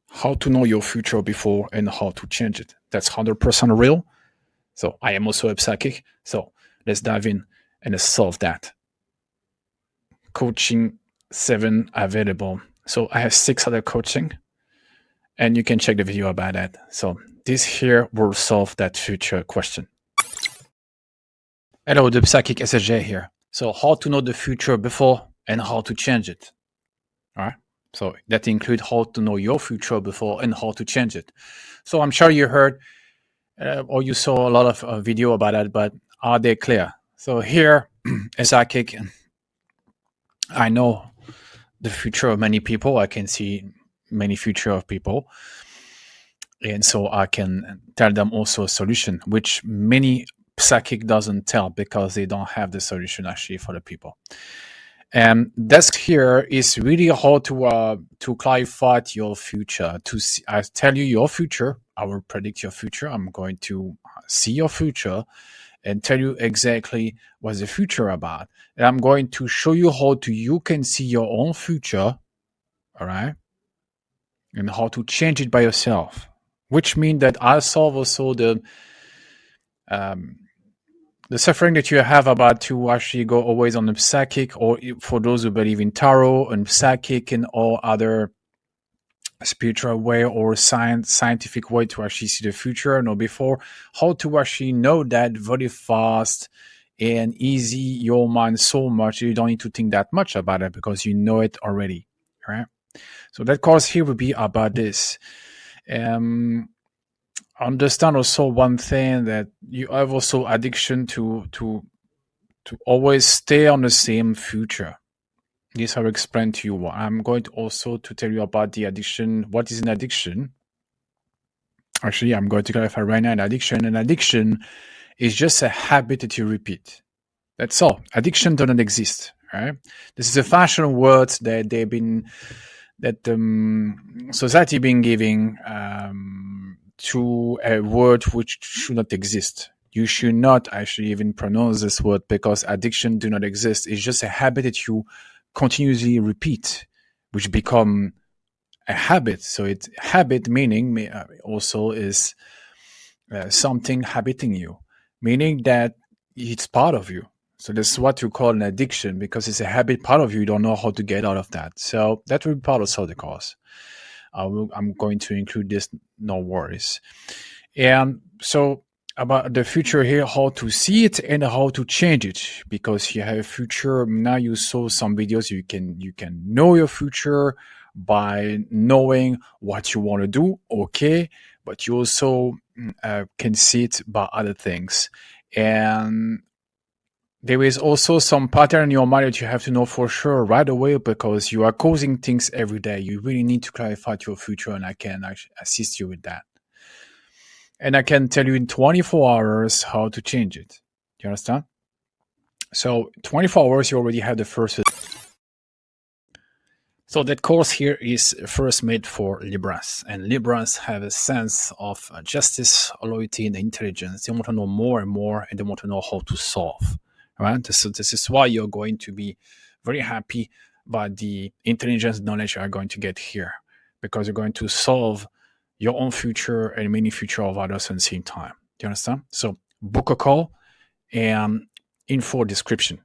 how to know your future before and how to change it. That's 100% real. So I am also a psychic. So let's dive in and let's solve that. Coaching 7 available. So I have 6 other coaching, and you can check the video about that. So this here will solve that future question. Hello, the psychic ssj here. So how to know the future before and how to change it. All right. So that includes how to know your future before and how to change it. So I'm sure you heard or you saw a lot of video about that, but are they clear? So here, as psychic, I know the future of many people. I can see many future of people. And so I can tell them also a solution, which many psychic doesn't tell because they don't have the solution actually for the people. And that's here is really how to clarify your future. To see, I tell you your future. I will predict your future. I'm going to see your future and tell you exactly what's the future about. And I'm going to show you how you can see your own future, all right, and how to change it by yourself. Which means that I solve also the suffering that you have about to actually go always on the psychic, or for those who believe in tarot and psychic and all other spiritual way or scientific way to actually see the future, know before, how to actually know that very fast and easy your mind so much you don't need to think that much about it because you know it already, right? So that course here will be about this. Understand also one thing, that you have also addiction to always stay on the same future. This I will explain to you. I'm going to also to tell you about the addiction. What is an addiction? Actually, I'm going to clarify right now an addiction. An addiction is just a habit that you repeat. That's all. Addiction doesn't exist. Right? This is a fashion word that they've been, that society been giving to a word which should not exist. You should not actually even pronounce this word because addiction do not exist. It's just a habit that you continuously repeat, which become a habit. So it's habit meaning also is something habiting you, meaning that it's part of you. So that's what you call an addiction because it's a habit part of you. You don't know how to get out of that. So that will be part of the course. I'm going to include this, no worries. And so about the future here, how to see it and how to change it, because you have a future. Now you saw some videos, you can know your future by knowing what you want to do, okay, but you also can see it by other things. And there is also some pattern in your mind that you have to know for sure right away because you are causing things every day. You really need to clarify your future, and I can actually assist you with that. And I can tell you in 24 hours how to change it. Do you understand? So 24 hours, you already have the first. So that course here is first made for Libras. And Libras have a sense of justice, loyalty, and intelligence. They want to know more and more, and they want to know how to solve. Right? So this is why you're going to be very happy by the intelligence knowledge you are going to get here, because you're going to solve your own future and many future of others at the same time. Do you understand? So book a call and info description.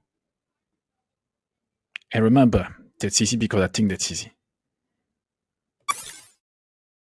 And remember, that's easy because I think that's easy.